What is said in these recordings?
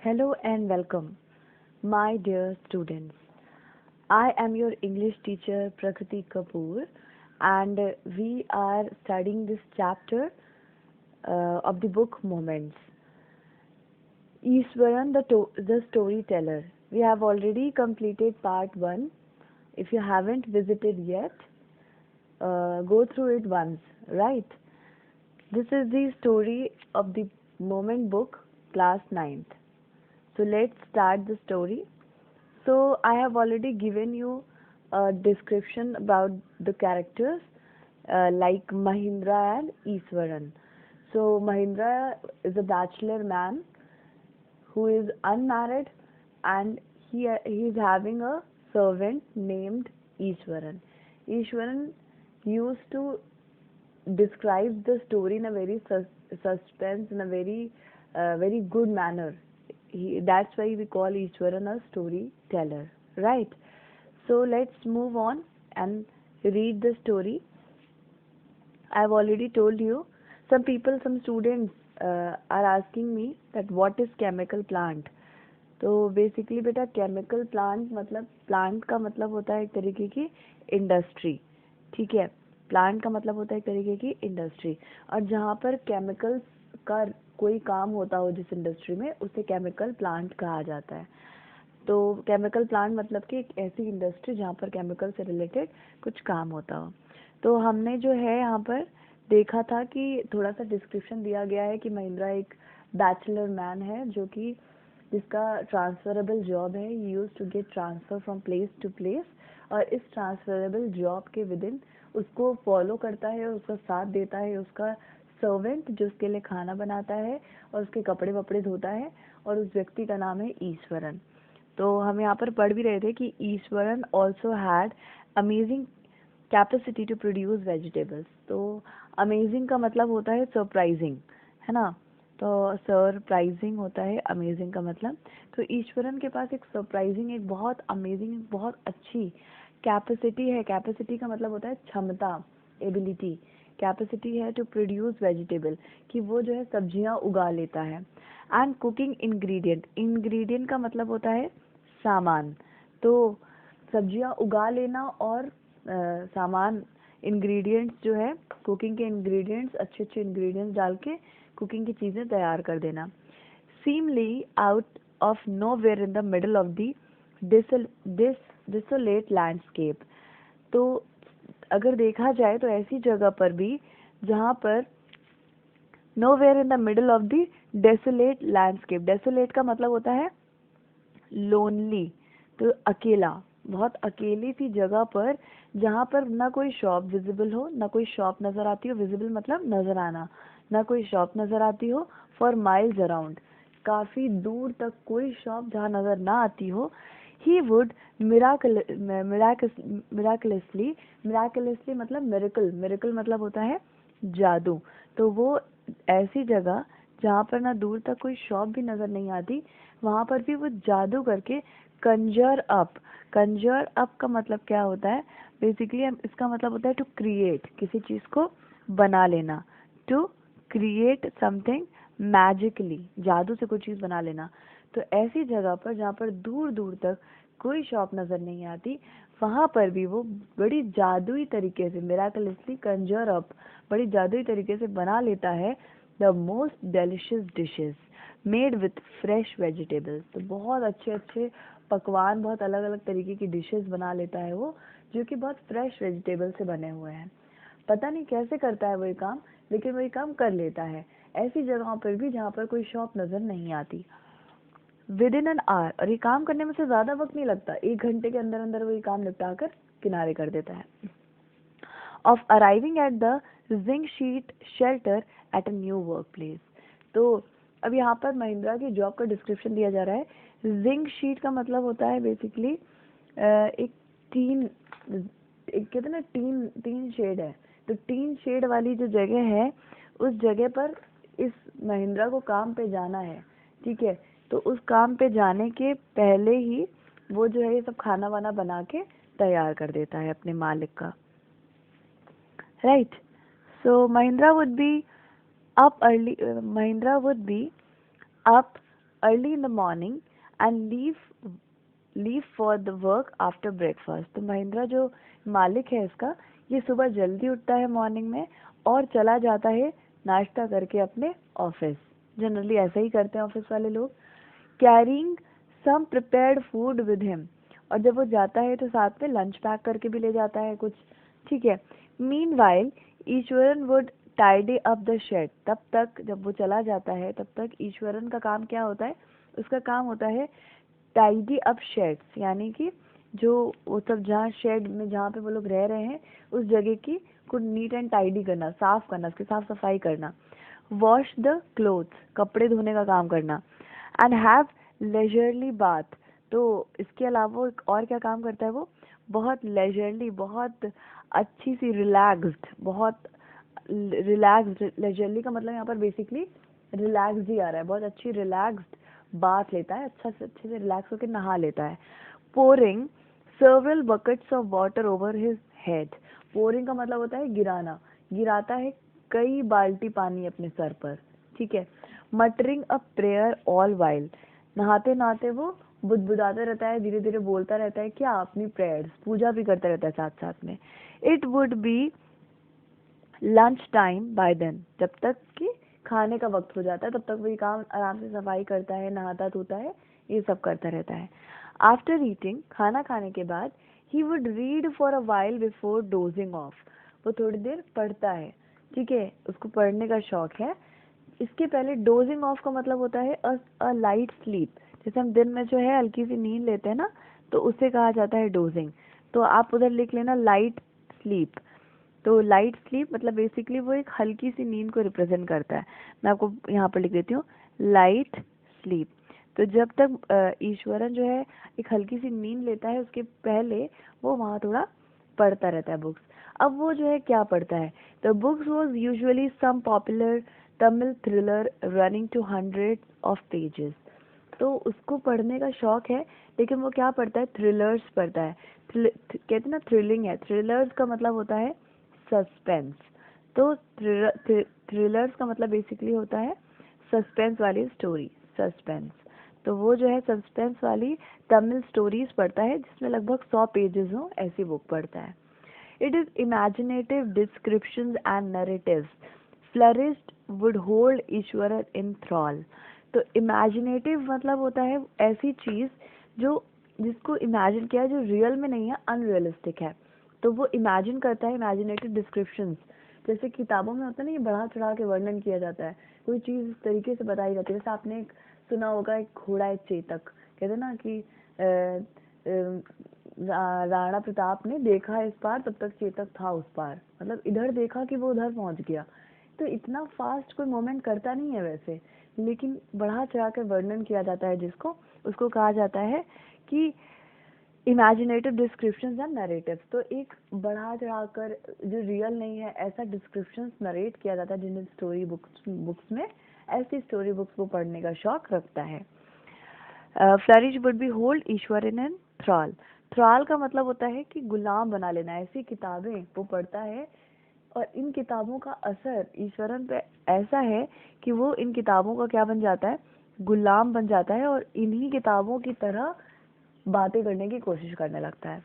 Hello and welcome, my dear students. I am your English teacher Prakriti Kapoor, and we are studying this chapter of the book Moments. Ishwaran, the storyteller. We have already completed part 1. If you haven't visited yet, go through it once, right? This is the story of the Moment book, class 9th. So let's start the story. So I have already given you a description about the characters like Mahindra and Iswaran. So Mahindra is a bachelor man who is unmarried, and he is having a servant named Iswaran. Iswaran used to describe the story in a very suspense, in a very good manner. That's why we call Ishwaran a storyteller, right? So let's move on and read the story. I've already told you. Some students are asking me that what is chemical plant. तो basically बेटा chemical plant मतलब plant का मतलब होता है एक तरीके की इंडस्ट्री, ठीक है। प्लांट का मतलब होता है एक तरीके की इंडस्ट्री, और जहाँ पर केमिकल्स का कोई काम होता हो जिस इंडस्ट्री में, उसे केमिकल प्लांट कहा जाता है। तो केमिकल प्लांट मतलब कि एक ऐसी इंडस्ट्री जहाँ पर केमिकल से रिलेटेड कुछ काम होता हो। तो हमने जो है यहाँ पर देखा था कि थोड़ा सा डिस्क्रिप्शन दिया गया है कि महिंद्रा एक बैचलर मैन है जो कि जिसका ट्रांसफरेबल जॉब है। He used to get transfer from place to place, और इस ट्रांसफरेबल जॉब के विद इन उसको फॉलो करता है और उसका साथ देता है उसका सर्वेंट जो उसके लिए खाना बनाता है और उसके कपड़े वपड़े धोता है, और उस व्यक्ति का नाम है ईश्वरन। तो हम यहाँ पर पढ़ भी रहे थे कि Eswaran also had amazing capacity to produce vegetables. तो अमेजिंग का मतलब होता है सरप्राइजिंग, है ना। तो सरप्राइजिंग होता है अमेजिंग का मतलब। तो ईश्वरन के पास एक सरप्राइजिंग, एक बहुत अमेजिंग, बहुत अच्छी कैपेसिटी है। कैपेसिटी का मतलब होता है क्षमता, एबिलिटी। कैपेसिटी है टू प्रोड्यूस वेजिटेबल, कि वो जो है सब्जियां उगा लेता है। एंड कुकिंग इंग्रेडिएंट, इंग्रेडिएंट का मतलब होता है सामान। तो सब्जियां उगा लेना और सामान, इंग्रेडिएंट्स जो है कुकिंग के इंग्रेडिएंट्स, अच्छे अच्छे इंग्रेडिएंट्स डाल के कुकिंग की चीज़ें तैयार कर देना। Seemingly out of nowhere in the middle of the desolate landscape. तो अगर देखा जाए तो ऐसी जगह पर भी जहाँ पर nowhere in the middle of the desolate landscape. Desolate का मतलब होता है लोनली, तो अकेला, बहुत अकेली सी जगह पर जहाँ पर ना कोई शॉप विजिबल हो, ना कोई शॉप नज़र आती हो। विजिबल मतलब नज़र आना, ना कोई शॉप नज़र आती हो। फॉर माइल्स अराउंड, काफ़ी दूर तक कोई शॉप जहाँ नज़र ना आती हो। ही वुड मिराकलसली, मिराकलसली मतलब मिरेकल, मिरेकल मतलब होता है जादू। तो वो ऐसी जगह जहाँ पर ना दूर तक कोई शॉप भी नज़र नहीं आती, वहाँ पर भी वो जादू करके कंजर अप। कंजर अप का मतलब क्या होता है? बेसिकली इसका मतलब होता है टू क्रिएट, किसी चीज़ को बना लेना। टू क्रिएट समथिंग मैजिकली, जादू से कोई चीज़ बना लेना। तो ऐसी जगह पर जहाँ पर दूर दूर तक कोई शॉप नज़र नहीं आती, वहाँ पर भी वो बड़ी जादुई तरीके से, मिराकलसली कंजर अप, बड़ी जादुई तरीके से बना लेता है the most delicious dishes made with fresh vegetables. तो बहुत अच्छे अच्छे पकवान, बहुत अलग अलग तरीके की डिशेस बना लेता है वो, जो कि बहुत फ्रेश वेजिटेबल से बने हुए हैं। पता नहीं कैसे करता है वो ये काम, लेकिन वो ये काम कर लेता है ऐसी जगहों पर भी जहाँ पर कोई शॉप नज़र नहीं आती। विद इन एन आवर, और ये काम करने में से ज़्यादा वक्त नहीं लगता, 1 घंटे के अंदर अंदर वो ये काम निपटा कर किनारे कर देता है। Of arriving at the zinc sheet shelter at a new work place. तो अब यहाँ पर महिंद्रा की जॉब का डिस्क्रिप्शन दिया जा रहा है। जिंक शीट का मतलब होता है बेसिकली एक टीन, एक कहते हैं ना टीन, टीन शेड है। तो टीन शेड वाली जो जगह है, उस जगह पर इस महिंद्रा को काम पे जाना है, ठीक है। तो उस काम पे जाने के पहले ही वो जो है ये सब खाना वाना बना के तैयार कर देता है अपने मालिक का, right. So Mahindra would be up early, Mahindra would be up early in the morning and leave for the work after breakfast. तो महिंद्रा जो मालिक है इसका, ये सुबह जल्दी उठता है मॉर्निंग में और चला जाता है नाश्ता करके अपने ऑफिस। जनरली ऐसा ही करते हैं ऑफिस वाले लोग। Carrying some prepared food with him, और जब वो जाता है तो साथ में लंच पैक करके भी ले जाता है कुछ, ठीक है। Meanwhile Eswaran would tidy up the shed, तब तक जब वो चला जाता है तब तक ईश्वरन का काम क्या होता है, उसका काम होता है टाइडी अप शेड्स, यानी कि जो वो सब जहाँ शेड में जहाँ पे वो लोग रह रहे हैं उस जगह की को नीट एंड टाइडी करना, साफ करना, उसकी साफ सफाई करना। वॉश द क्लोथ्स, कपड़े धोने का काम करना। एंड हैव लेजरली बाथ, तो इसके अलावा एक और क्या काम करता है वो, बहुत लेजरली, बहुत अच्छी सी रिलैक्स्ड, बहुत रिलैक्स्ड, लेजरली का मतलब यहाँ पर बेसिकली रिलैक्स ही आ रहा है, बहुत अच्छी रिलैक्स्ड बाथ लेता है, अच्छे से रिलैक्स होकर नहा लेता है। Pouring several buckets of water over his head, pouring का मतलब होता है गिराना, गिराता है कई बाल्टी पानी अपने सर पर, ठीक है। Muttering a prayer all while, नहाते नहाते वो बुदबुदाता रहता है, धीरे धीरे बोलता रहता है क्या, अपनी प्रेयर्स, पूजा भी करता रहता है साथ साथ में। It would be lunch time by then, जब तक कि खाने का वक्त हो जाता है तब तक वही काम आराम से सफाई करता है, नहाता धोता है, ये सब करता रहता है। आफ्टर ईटिंग, खाना खाने के बाद, he would read for a while before dosing of, वो थोड़ी देर पढ़ता है, ठीक है, उसको पढ़ने का शौक है। इसके पहले डोजिंग ऑफ का मतलब होता है अ लाइट स्लीप, जैसे हम दिन में जो है हल्की सी नींद लेते हैं ना, तो उसे कहा जाता है डोजिंग। तो आप उधर लिख लेना लाइट स्लीप। तो लाइट स्लीप मतलब बेसिकली वो एक हल्की सी नींद को रिप्रेजेंट करता है। मैं आपको यहाँ पर लिख देती हूँ लाइट स्लीप। तो जब तक ईश्वरन जो है एक हल्की सी नींद लेता है, उसके पहले वो वहाँ थोड़ा पढ़ता रहता है बुक्स। अब वो जो है क्या पढ़ता है, the books was usually some popular Tamil thriller running to hundred of pages. तो उसको पढ़ने का शौक है, लेकिन वो क्या पढ़ता है, थ्रिलर्स पढ़ता है। कहते हैं ना थ्रिलिंग है, थ्रिलर्स का मतलब होता है सस्पेंस। तो थ्रिलर्स का मतलब बेसिकली होता है सस्पेंस वाली स्टोरी, सस्पेंस। तो वो जो है सस्पेंस वाली तमिल स्टोरीज पढ़ता है जिसमें लगभग 100 पेजेस हो, ऐसी बुक पढ़ता है। It is imaginative descriptions and narratives flourished would hold Ishwar in thrall. तो इमेजिनेटिव मतलब होता है ऐसी चीज जो जिसको इमेजिन किया है, जो रियल में नहीं है, अनरियलिस्टिक है, तो वो इमेजिन करता है। इमेजिनेटिव डिस्क्रिप्शंस, जैसे किताबों में होता है ना, ये बढ़ा चढ़ा के वर्णन किया जाता है, कोई चीज़ इस तरीके से बताई जाती है। जैसे आपने सुना होगा एक घोड़ा है चेतक, कहते ना कि राणा प्रताप ने देखा इस पार तब तक चेतक था उस पार, मतलब इधर देखा कि वो उधर पहुंच गया। तो इतना फास्ट कोई मोमेंट करता नहीं है वैसे, लेकिन बढ़ा चढ़ा कर वर्णन किया जाता है जिसको, उसको कहा जाता है कि इमेजिनेटिव डिस्क्रिप्शंस एंड नरेटिव्स। तो एक बढ़ा चढ़ाकर जो रियल नहीं है ऐसा डिस्क्रिप्शंस नरेट किया जाता है जिन स्टोरी बुक्स में, ऐसी स्टोरी बुक्स को पढ़ने का शौक रखता है। Flourish would be hold Ishwar in an thrall. Thrall का मतलब होता है कि गुलाम बना लेना, ऐसी किताबें वो पढ़ता है और इन किताबों का असर ईश्वरन पे ऐसा है कि वो इन किताबों का क्या बन जाता है, गुलाम बन जाता है और इन्हीं किताबों की तरह बातें करने की कोशिश करने लगता है।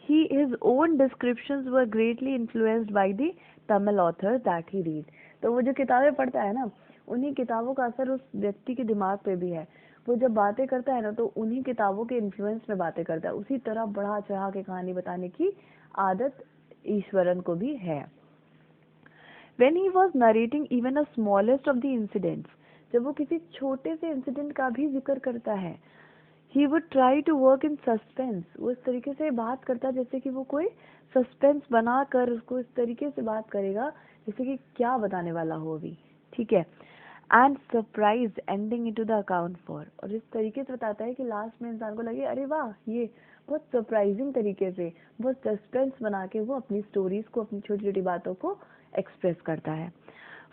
His own descriptions were greatly influenced by the Tamil authors that he read. तो वो जो किताबें पढ़ता है ना, उन्हीं किताबों का असर उस व्यक्ति के दिमाग पे भी है। वो जब बातें करता है ना, तो उन्हीं किताबों के इन्फ्लुएंस में बातें करता है। उसी तरह बढ़ा चढ़ा के कहानी बताने की आदत ईश्वरन को भी है। When he was narrating even a smallest of the incidents, जब वो किसी छोटे से इंसिडेंट का भी जिक्र करता है, he would try to work in suspense, वो इस तरीके से बात करता है जैसे कि वो कोई सस्पेंस बना कर उसको इस तरीके से बात करेगा जैसे कि क्या बताने वाला हो अभी, ठीक है। And surprise ending into the account for, और इस तरीके से बताता है कि लास्ट में इंसान को लगे अरे वाह, ये बहुत सरप्राइजिंग तरीके से, बहुत सस्पेंस बना के वो अपनी स्टोरीज को, अपनी छोटी छोटी बातों को एक्सप्रेस करता है।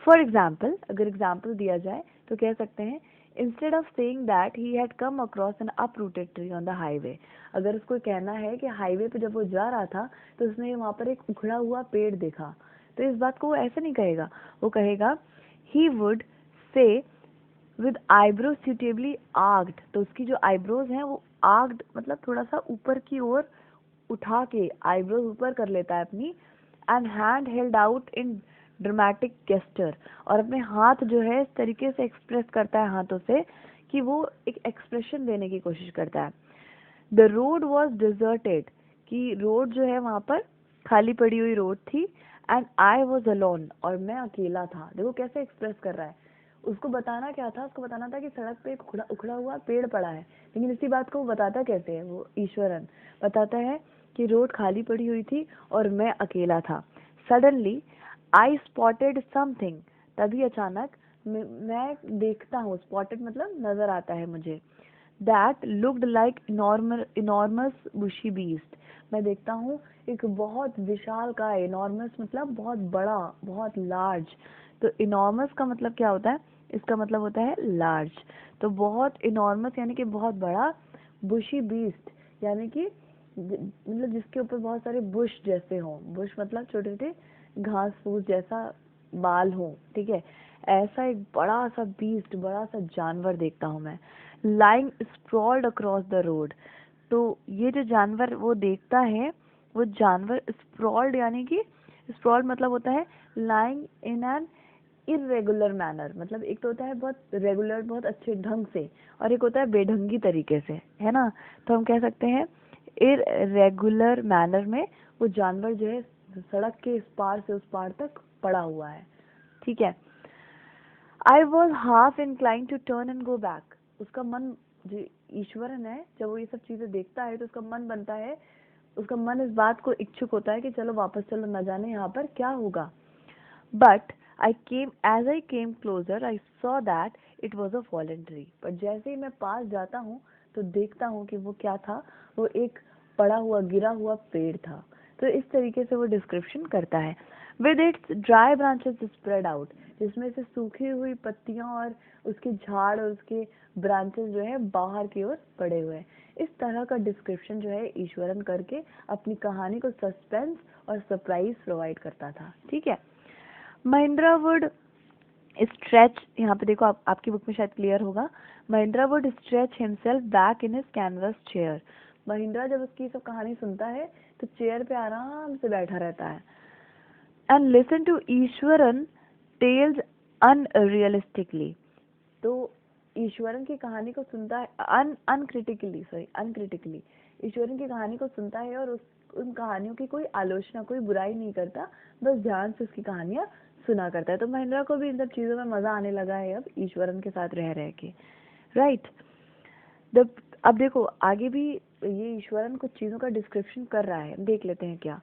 फॉर एग्जाम्पल, अगर एग्जाम्पल दिया जाए तो कह सकते हैं, instead of saying that he had come across an uprooted tree on the highway, अगर उसको कहना है कि हाईवे पे जब वो जा रहा था तो उसने वहाँ पर एक उखड़ा हुआ पेड़ देखा, तो इस बात को वो ऐसे नहीं कहेगा, वो कहेगा he would say with eyebrow suitably आर्क्ड, तो उसकी जो आईब्रोज हैं वो आर्क्ड मतलब थोड़ा सा ऊपर की ओर उठा के आईब्रोज ऊपर कर लेता है अपनी, and hand held out in dramatic gesture, और अपने हाथ जो है इस तरीके से एक्सप्रेस करता है हाथों से कि वो एक एक्सप्रेशन देने की कोशिश करता है। द रोड वॉज डिजर्टेड, कि रोड जो है वहाँ पर खाली पड़ी हुई रोड थी, एंड आई वॉज अलोन, और मैं अकेला था। देखो कैसे एक्सप्रेस कर रहा है, उसको बताना क्या था, उसको बताना था कि सड़क पे एक उखड़ा हुआ पेड़ पड़ा है, लेकिन इसी बात को वो बताता कैसे है, वो ईश्वरन बताता है कि रोड खाली पड़ी हुई थी और मैं अकेला था। सडनली आई स्पॉटेड समथिंग, तभी अचानक मैं देखता हूँ, स्पॉटेड मतलब नजर आता है मुझे, that looked like enormous bushy beast, मैं देखता हूँ एक बहुत विशाल का, इनॉर्मस मतलब बहुत बड़ा, बहुत लार्ज, तो इनॉर्मस का मतलब क्या होता है, इसका मतलब होता है लार्ज, तो बहुत इनॉर्मस यानी कि बहुत बड़ा, बुशी बीस्ट यानी कि मतलब जिसके ऊपर बहुत सारे बुश जैसे हों, बुश मतलब छोटे छोटे घास फूस जैसा बाल हो, ठीक है, ऐसा एक बड़ा सा बीस्ट, बड़ा सा जानवर देखता हूँ मैं, लाइंग स्प्रॉल्ड अक्रॉस द रोड, तो ये जो जानवर वो देखता है, वो जानवर स्प्रॉल्ड यानी कि स्प्रॉल्ड मतलब होता है lying in an irregular manner, मतलब एक तो होता है बहुत रेगुलर, बहुत अच्छे ढंग से, और एक होता है बेढंगी तरीके से, है ना, तो हम कह सकते हैं इरेगुलर मैनर में वो जानवर जो है सड़क के इस पार से उस पार तक पड़ा हुआ है, ठीक है। I was half inclined to turn and go back, उसका मन, जो ईश्वरन है, जब वो ये सब चीजें देखता है तो उसका मन बनता है, उसका मन इस बात को इच्छुक होता है कि चलो वापस चलो, न जाने यहाँ पर क्या होगा। But as I came closer, I saw that it was a fallen tree. पर जैसे ही मैं पास जाता हूँ तो देखता हूँ कि वो क्या था, वो एक पड़ा हुआ गिरा हुआ पेड़ था। तो इस तरीके से वो डिस्क्रिप्शन करता है। With its dry branches spread out, जिसमें से सूखी हुई पत्तियां और उसके झाड़ और उसके ब्रांचेस जो है बाहर की ओर पड़े हुए हैं। इस तरह का डिस्क्रिप्शन जो है ईश्वरन करके अपनी कहानी को सस्पेंस और सरप्राइज प्रोवाइड करता था, ठीक है। महिंद्रा वुड स्ट्रेच, यहाँ पे देखो आपकी बुक में शायद क्लियर होगा, Mahindra would stretch himself back in his canvas chair, Mahindra जब उसकी सब कहानी सुनता है तो चेयर पे आराम से बैठा रहता है, and listen to Iswaran tales unrealistically, तो ईश्वरन की कहानी को सुनता है अनक्रिटिकली ईश्वरन की कहानी को सुनता है, और उन कहानियों की कोई आलोचना, कोई बुराई नहीं करता, बस ध्यान से उसकी कहानियां सुना करता है। तो महिंद्रा को भी इन सब चीजों में मजा आने लगा है अब ईश्वरन के साथ रह रह के, राइट। अब देखो आगे भी ये ईश्वरन कुछ चीजों का डिस्क्रिप्शन कर रहा है, देख लेते हैं क्या।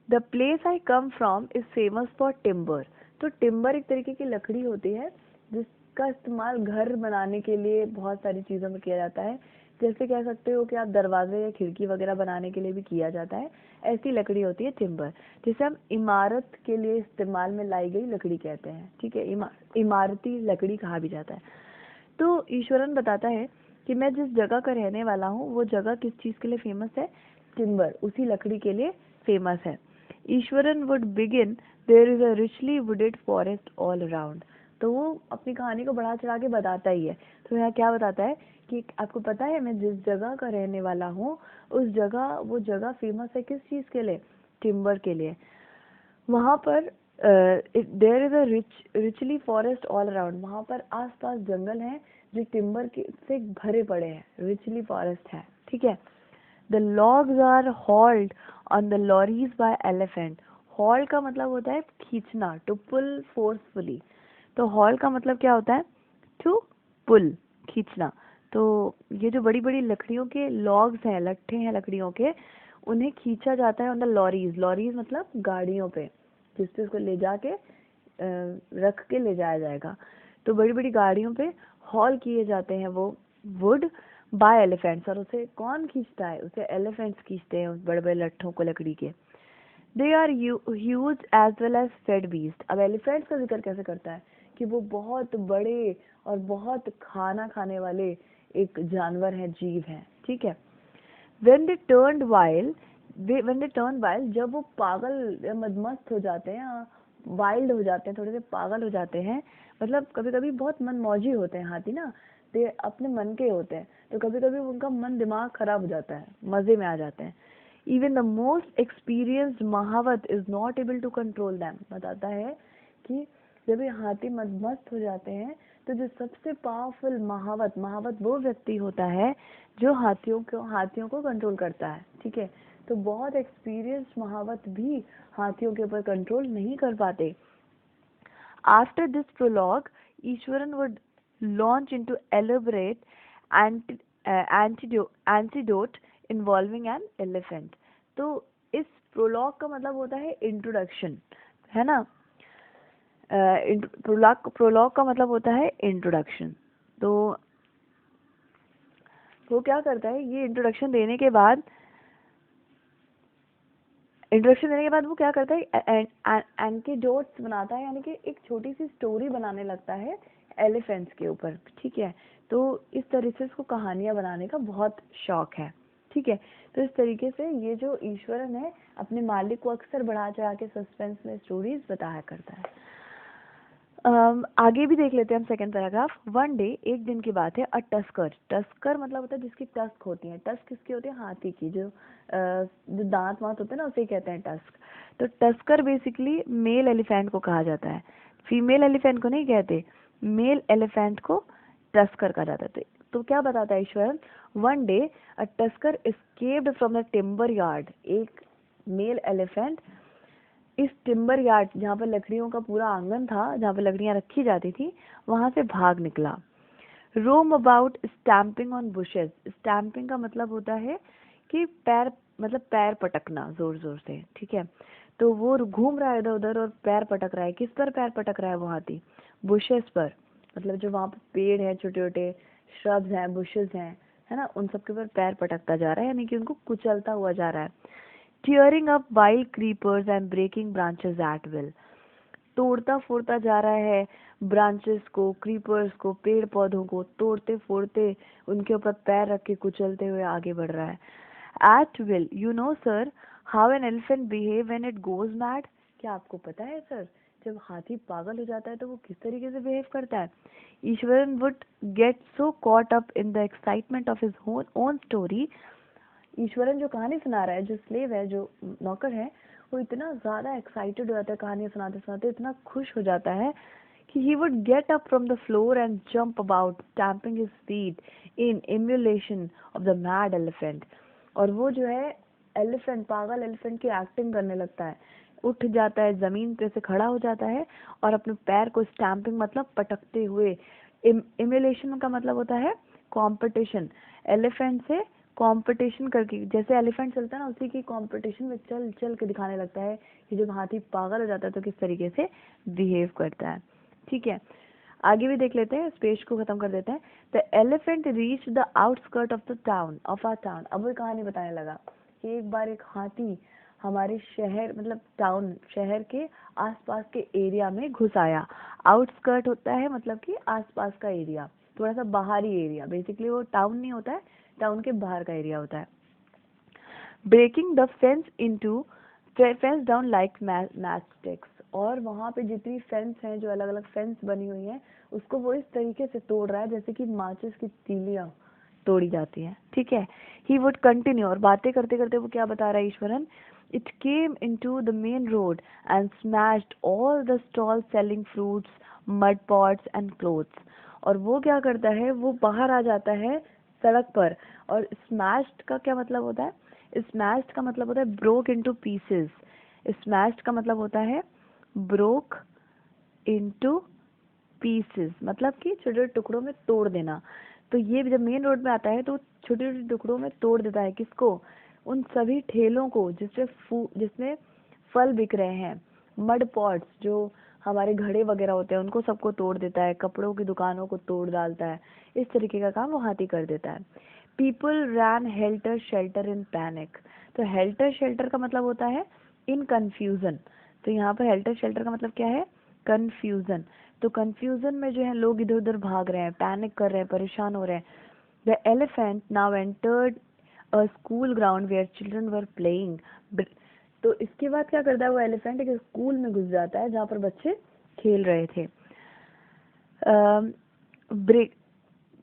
The place I come from is famous for timber, तो टिम्बर एक तरीके की लकड़ी होती है जिसका इस्तेमाल घर बनाने के लिए बहुत सारी चीजों में किया जाता है, जैसे कह सकते हो कि आप दरवाजे या खिड़की वगैरह बनाने के लिए भी किया जाता है, ऐसी लकड़ी होती है टिम्बर, जिसे हम इमारत के लिए इस्तेमाल में लाई गई लकड़ी कहते हैं, ठीक है, इमारती लकड़ी कहा भी जाता है। तो ईश्वरन बताता है कि मैं जिस जगह का रहने वाला हूँ वो जगह किस चीज के लिए फेमस है, टिम्बर, उसी लकड़ी के लिए फेमस है। Eswaran would begin, there is a richly wooded forest all around, तो वो अपनी कहानी को बढ़ा चढ़ा के बताता ही है। तो यहाँ क्या बताता है कि आपको पता है मैं जिस जगह का रहने वाला हूँ उस जगह, वो जगह फेमस है किस चीज के लिए, टिम्बर के लिए। वहाँ पर there is a richly forest all around, वहाँ पर आसपास जंगल हैं जो टिम्बर के से भरे पड़े हैं, रिचली फॉरेस्ट है, ठीक है। The logs are hauled on the lorries by elephant, haul का मतलब होता है खींचना, टू पुल फोर्सफुली, तो हॉल का मतलब क्या होता है, टू पुल, खींचना। तो ये जो बड़ी बड़ी लकड़ियों के लॉग्स हैं, लट्ठे हैं लकड़ियों के, उन्हें खींचा जाता है ऑन द लॉरीज, लॉरीज मतलब गाड़ियों पे, जिसपे उसको ले जाके रख के ले जाया जाएगा, तो बड़ी बड़ी गाड़ियों पे हॉल किए जाते हैं वो वुड बाय एलिफेंट्स, और उसे कौन खींचता है, उसे एलिफेंट्स खींचते हैं उस बड़े बड़े लट्ठों को लकड़ी के। They are huge as well as fed beast, अब एलिफेंट्स का जिक्र कैसे करता है कि वो बहुत बड़े और बहुत खाना खाने वाले एक जानवर है, जीव है, ठीक है। when they turned wild, जब वो पागल या मदमस्त हो जाते हैं, वाइल्ड हो जाते हैं, थोड़े से पागल हो जाते हैं, मतलब कभी कभी बहुत मनमौजी होते हैं हाथी ना, ते अपने मन के होते हैं, तो कभी कभी उनका मन दिमाग खराब हो जाता है, मजे में आ जाते हैं। Even the most experienced mahout is not able to control them. बताता है कि जब ये हाथी मदमस्त हो जाते हैं तो जो सबसे पावरफुल महावत, महावत वो व्यक्ति होता है जो हाथियों को कंट्रोल करता है, ठीक है। तो बहुत एक्सपीरियंस्ड महावत भी हाथियों के ऊपर कंट्रोल नहीं कर पाते। After this prologue Eswaran would launch into elaborate antidote involving an elephant. तो इस प्रोलॉग का मतलब होता है इंट्रोडक्शन, है ना। प्रोलॉग का मतलब होता है इंट्रोडक्शन। तो वो क्या करता है, ये इंट्रोडक्शन देने के बाद वो क्या करता है, एंटीडोट्स बनाता है, यानी कि एक छोटी सी स्टोरी बनाने लगता है एलिफेंट्स के ऊपर, ठीक है। तो इस तरह से इसको कहानियां बनाने का बहुत शौक है, ठीक है। तो इस तरीके से ये जो ईश्वरन है अपने मालिक को अक्सर बढ़ा चढ़ा के सस्पेंस में स्टोरीज बताया करता है। आगे भी देख लेते हैं हम सेकंड पैराग्राफ। वन डे, एक दिन की बात है, अ टस्कर, टस्कर मतलब होता है जिसकी टस्क होती है। टस्क किसकी होती है, हाथी की, जो दांत वांत होते हैं ना, उसे कहते हैं टस्क। तो टस्कर बेसिकली मेल एलिफेंट को कहा जाता है, फीमेल एलिफेंट को नहीं कहते, मेल एलिफेंट को टस्कर कहा जाता है। तो क्या बताता है Ishwar, one day a tusker escaped from the timber yard. एक मेल एलिफेंट इस टिम्बर यार्ड, जहाँ पर लकड़ियों का पूरा आंगन था, जहाँ पर लकड़ियां रखी जाती थी, वहां से भाग निकला। Roam about stamping on bushes. Stamping का मतलब होता है कि पैर, मतलब पैर पटकना जोर जोर से, ठीक है। तो वो घूम रहा है इधर उधर और पैर पटक रहा है। किस पर पैर पटक रहा है वो हाथी, बुशेस पर, मतलब जो वहाँ पे पेड़ है, छोटे छोटे श्रब्स हैं, बुशेस हैं, है ना, उन सब के ऊपर पैर पटकता जा रहा है, यानी कि उनको कुचलता हुआ जा रहा है। tearing up wild creepers and breaking branches at will। तोड़ता फोड़ता जा रहा है ब्रांचेस को, क्रीपर्स को, पेड़ पौधों को तोड़ते फोड़ते उनके ऊपर पैर रख के कुचलते हुए आगे बढ़ रहा है। At will, you know sir how an elephant behave when it goes mad. क्या आपको पता है सर, जब हाथी पागल हो जाता है तो वो किस तरीके से बिहेव करता है। Eswaran would get so caught up in the excitement of his own story. Eswaran जो कहानी सुना रहा है, जो स्लेव है, जो नौकर है, वो इतना ज्यादा एक्साइटेड हो जाता है कहानी सुनाते सुनाते, इतना खुश हो जाता है कि he would get up from the floor and jump about, stamping his feet in emulation of the mad elephant। और वो जो है एलिफेंट, पागल एलिफेंट की एक्टिंग करने लगता है, उठ जाता है, जमीन पे से खड़ा हो जाता है और अपने पैर को स्टैम्पिंग मतलब पटकते हुए, इम्युलेशन का मतलब होता है कंपटीशन, एलिफेंट से कंपटीशन करके, जैसे एलिफेंट चलता है ना उसी की कंपटीशन में चल चल के दिखाने लगता है कि जब हाथी पागल हो जाता है तो किस तरीके से बिहेव करता है, ठीक है। आगे भी देख लेते हैं, इस पेज को खत्म कर देते हैं। The elephant reach the outskirt of the town, of our town. अब वो कहानी बताने लगा कि एक बार एक हाथी हमारे शहर, मतलब टाउन, शहर के आसपास के एरिया में घुस आया। आउटस्कर्ट होता है मतलब कि आसपास का एरिया, थोड़ा सा बाहरी एरिया, बेसिकली वो टाउन नहीं होता है, टाउन के बाहर का एरिया होता है। Breaking the fence into, fence down like matchsticks. और वहाँ पे जितनी फेंस हैं, जो अलग अलग फेंस बनी हुई हैं, उसको वो इस तरीके से तोड़ रहा है जैसे कि माचिस की तीलियां तोड़ी जाती हैं, ठीक है। ही वुड कंटिन्यू, और बातें करते करते वो क्या बता रहा है Eswaran, it came into the main road and smashed all the stall selling fruits, mud pots and clothes. और वो क्या करता है, वो बाहर आ जाता है सड़क पर। और स्मैश्ड का क्या मतलब होता है, स्मैश्ड का मतलब होता है ब्रोक इनटू पीसेस। स्मैश्ड का मतलब होता है ब्रोक इनटू पीसेस, मतलब कि छोटे छोटे टुकड़ों में तोड़ देना। तो ये जब मेन रोड में आता है तो छोटे छोटे टुकड़ों में तोड़ देता है, किसको, उन सभी ठेलों को जिसमें फल बिक रहे हैं। मड पॉट्स, जो हमारे घड़े वगैरह होते हैं, उनको सबको तोड़ देता है, कपड़ों की दुकानों को तोड़ डालता है। इस तरीके का काम वो हाथी कर देता है। People ran helter shelter in panic. तो हेल्टर शेल्टर का मतलब होता है इन कंफ्यूजन। तो यहाँ पर हेल्टर शेल्टर का मतलब क्या है, कंफ्यूजन। तो कंफ्यूजन में जो है लोग इधर उधर भाग रहे हैं, पैनिक कर रहे हैं, परेशान हो रहे हैं। The elephant now entered a school ground where children were playing. तो इसके बाद क्या करता है वो एलिफेंट, एक स्कूल में घुस जाता है जहाँ पर बच्चे खेल रहे थे। Break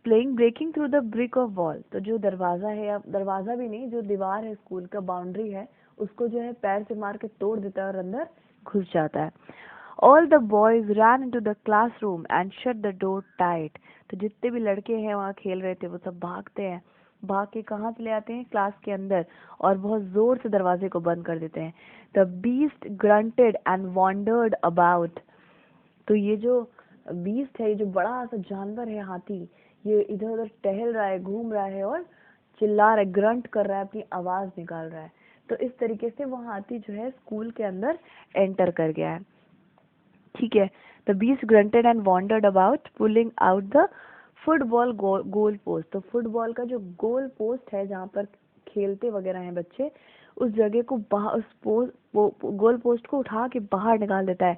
playing breaking through the brick of wall, तो जो दरवाजा है, या दरवाजा भी नहीं, जो दीवार है स्कूल का, बाउंड्री है, उसको जो है पैर से मार के तोड़ देता है और अंदर घुस जाता है। All the boys ran into the classroom and shut the door tight, तो जितने भी लड़के हैं वहाँ खेल रहे थे वो सब भागते हैं, भाग के कहाँ चले आते हैं, क्लास के अंदर, और बहुत जोर से दरवाजे को बंद कर देते हैं। The beast granted and wandered about, तो ये जो बीस्ट है, ये जो बड़ा सा जानवर है हाथी, ये इधर उधर टहल रहा है, घूम रहा है और चिल्ला रहा है, ग्रंट कर रहा है, अपनी आवाज निकाल रहा है। तो इस तरीके से वो हाथी जो है स्कूल के अंदर एंटर कर गया है। ठीक है, the beast granted and wandered about pulling out the football goal post, तो फुटबॉल का जो गोल पोस्ट है जहाँ पर खेलते वगैरह हैं बच्चे, उस जगह को बाहर, उस गोल पोस्ट को उठा के बाहर निकाल देता है।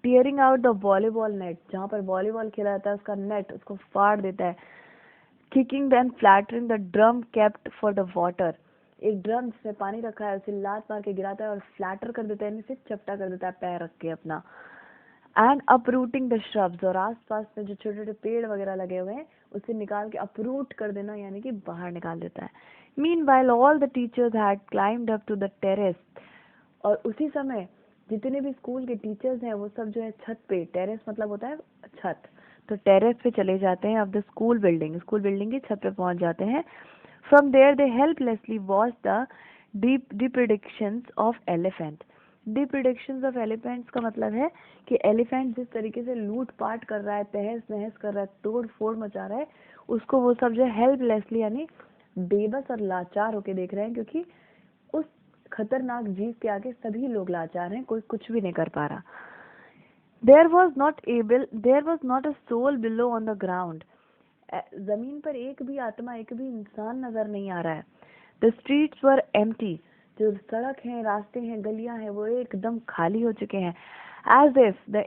Tearing out the volleyball net, जहाँ पर वॉलीबॉल खेला जाता है उसका नेट, उसको फाड़ देता है। Kicking and flattering the drum kept for the water, एक ड्रम जिसमें पानी रखा है उसे लात मार के गिराता है और फ्लैटर कर देता है, इसे चपटा कर देता है पैर रख के अपना। एंड अपरूटिंग द श्रब्स, और आस पास में जो छोटे छोटे पेड़ वगैरह लगे हुए हैं उसे निकाल के अपरूट कर देना, यानी कि बाहर निकाल देता है। Meanwhile all the teachers had climbed up to the terrace, और उसी समय जितने भी स्कूल के टीचर्स हैं वो सब जो है छत पे, टेरेस मतलब होता है छत, तो टेरेस पे चले जाते हैं off the school building, school building की छत पे पहुंच जाते हैं। From there they helplessly watch the depredations of elephant. Depredations of elephants का मतलब है कि एलिफेंट जिस तरीके से लूट पाट कर रहा है, तहस नहस कर रहा है, तोड़ फोड़ मचा रहा है, उसको वो सब जो है हेल्पलेसली यानी बेबस और लाचार होके देख रहे हैं, क्योंकि उस खतरनाक जीव के आगे सभी लोग लाचार हैं, कोई कुछ भी नहीं कर पा रहा। There was not a soul below on the ground. जमीन पर एक भी आत्मा, एक भी इंसान नजर नहीं आ रहा है। The streets were empty. जो सड़क हैं, रास्ते हैं, गलियां हैं, वो एकदम खाली हो चुके हैं। As if the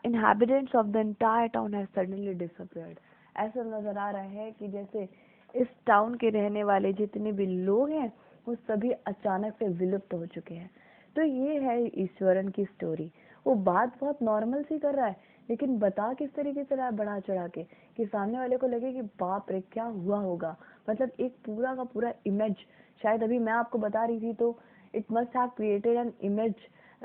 inhabitants of the entire town have suddenly disappeared. ऐसा नजर आ रहा है कि जैसे इस टाउन के रहने वाले जितने भी लोग हैं वो सभी अचानक से विलुप्त हो चुके हैं। तो ये है ईश्वरन की स्टोरी। वो बात बहुत नॉर्मल सी कर रहा है, लेकिन बता किस तरीके से रहा है, बढ़ा चढ़ा के, कि सामने वाले को लगे कि बाप रे क्या हुआ होगा। मतलब एक पूरा का पूरा इमेज, शायद अभी मैं आपको बता रही थी तो it must have created an image,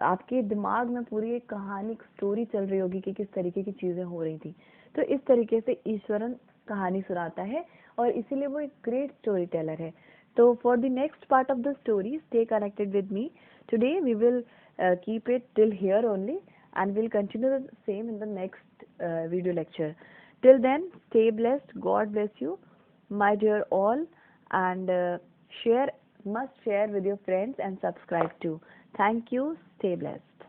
आपके दिमाग में पूरी एक कहानी, स्टोरी चल रही होगी कि किस तरीके की चीजें हो रही थी। तो इस तरीके से ईश्वरन कहानी सुनाता है और इसीलिए वो एक ग्रेट स्टोरी टेलर है। तो for the next part of the story, stay connected with me. Today we will keep it till here only, and we'll continue the same in the next video lecture. Till then, stay blessed. God bless you, my dear all, and must share with your friends and subscribe too. Thank you. Stay blessed.